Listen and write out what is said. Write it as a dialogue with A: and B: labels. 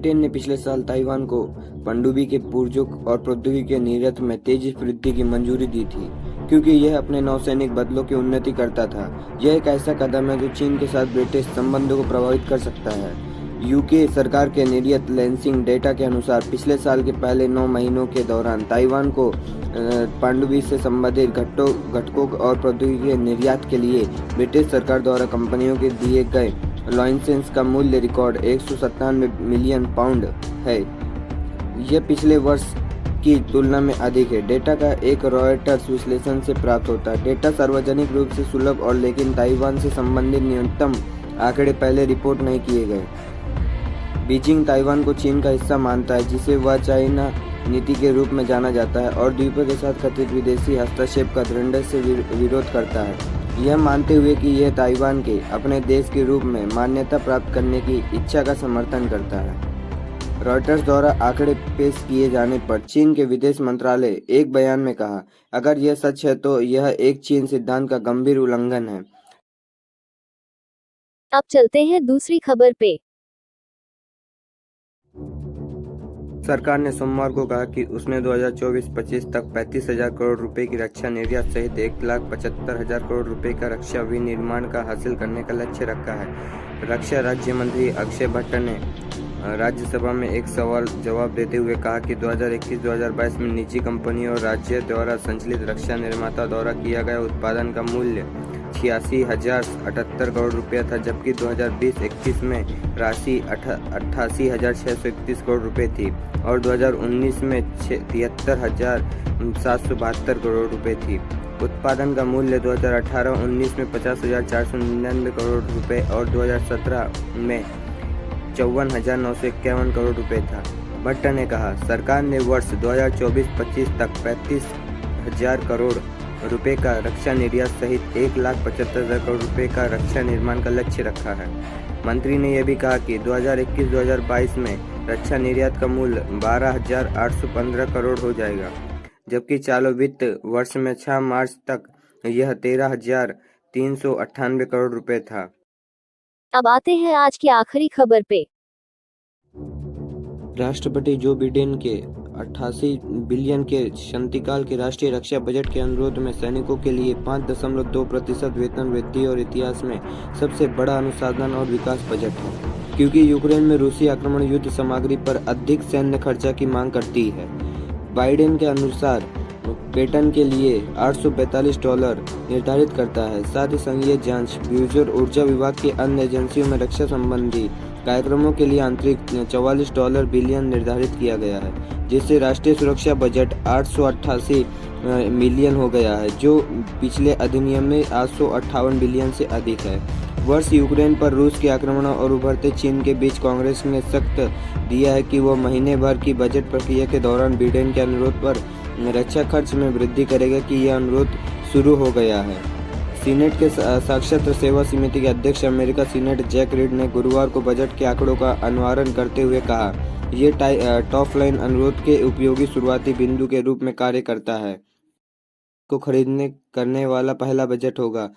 A: Britain ने पिछले साल ताइवान को पनडुब्बी के पुर्जों और प्रौद्योगिकी के निर्यात में तेजी वृद्धि की मंजूरी दी थी, क्योंकि यह अपने नौसैनिक बदलों की उन्नति करता था। यह एक ऐसा कदम है जो चीन के साथ ब्रिटिश संबंधों को प्रभावित कर सकता है। यूके सरकार के निर्यात लैंसिंग डेटा के अनुसार पिछले साल के पहले 9 महीनों के दौरान ताइवान को पनडुब्बी से संबंधित घटकों और प्रौद्योगिकी के निर्यात के लिए ब्रिटिश सरकार द्वारा कंपनियों के दिए गए लाइसेंस का मूल्य रिकॉर्ड 197 मिलियन पाउंड है। यह पिछले वर्ष की तुलना में अधिक है। डेटा का एक रॉयटर्स विश्लेषण से प्राप्त होता है। डेटा सार्वजनिक रूप से सुलभ और लेकिन ताइवान से संबंधित न्यूनतम आंकड़े पहले रिपोर्ट नहीं किए गए। बीजिंग ताइवान को चीन का हिस्सा मानता है, जिसे वह चाइना नीति के रूप में जाना जाता है, और द्वीपों के साथ कथित विदेशी हस्तक्षेप का दृढ़ता से विरोध करता है, यह मानते हुए कि यह ताइवान के अपने देश के रूप में मान्यता प्राप्त करने की इच्छा का समर्थन करता है। रॉयटर्स द्वारा आंकड़े पेश किए जाने पर चीन के विदेश मंत्रालय एक बयान में कहा, अगर यह सच है तो यह एक चीन सिद्धांत का गंभीर उल्लंघन है।
B: अब चलते हैं दूसरी खबर पे।
A: सरकार ने सोमवार को कहा कि उसने 2024-25 तक 35,000 करोड़ रुपए की रक्षा निर्यात सहित 1,75,000 करोड़ रुपए का रक्षा विनिर्माण का हासिल करने का लक्ष्य रखा है। रक्षा राज्य मंत्री अक्षय भट्ट ने राज्यसभा में एक सवाल जवाब देते हुए कहा कि 2021-2022 में निजी कंपनियों और राज्य द्वारा संचालित रक्षा निर्माता द्वारा किया गया उत्पादन का मूल्य 86,078 करोड़ रुपया था, जबकि 2020-21 में राशि 88,631 करोड़ रुपए थी और 2019 में 73,772 करोड़ रुपए थी। उत्पादन का मूल्य 2018-19 में 50,499 करोड़ रुपए और 2017 में 54,951 करोड़ रुपए था। भट्ट ने कहा, सरकार ने वर्ष 2024-25 तक 35,000 करोड़ रुपए का रक्षा निर्यात सहित 1,75,000 करोड़ रुपए का रक्षा निर्माण का लक्ष्य रखा है। मंत्री ने यह भी कहा कि 2021-2022 में रक्षा निर्यात का मूल्य 12,815 करोड़ हो जाएगा, जबकि चालू वित्त वर्ष में 6 मार्च तक यह 13,398 करोड़ रुपए था।
B: अब आते हैं आज की आखिरी खबर पे।
A: राष्ट्रपति जो बिडेन के 88 बिलियन के शांतिकाल के राष्ट्रीय रक्षा बजट के अनुरोध में सैनिकों के लिए 5.2% वेतन वृद्धि और इतिहास में सबसे बड़ा अनुसंधान और विकास बजट है, क्योंकि यूक्रेन में रूसी आक्रमण युद्ध सामग्री पर अधिक सैन्य खर्चा की मांग करती है। बाइडेन के अनुसार वेतन के लिए $842 निर्धारित करता है। साथ ही संघीय जांच ब्यूरो और ऊर्जा विभाग की अन्य एजेंसियों में रक्षा संबंधी कार्यक्रमों के लिए आंतरिक $44 बिलियन निर्धारित किया गया है, जिससे राष्ट्रीय सुरक्षा बजट 888 मिलियन हो गया है, जो पिछले अधिनियम में 858 बिलियन से अधिक है। वर्ष यूक्रेन पर रूस के आक्रमण और उभरते चीन के बीच कांग्रेस ने सख्त दिया है कि वह महीने भर की बजट प्रक्रिया के दौरान बिडेन के अनुरोध पर रक्षा खर्च में वृद्धि करेगा कि यह अनुरोध शुरू हो गया है। सीनेट के साक्षात्कार सेवा समिति के अध्यक्ष अमेरिका सीनेट जैक रीड ने गुरुवार को बजट के आंकड़ों का अनावरण करते हुए कहा, यह टॉप लाइन अनुरोध के उपयोगी शुरुआती बिंदु के रूप में कार्य करता है, को खरीदने करने वाला पहला बजट होगा।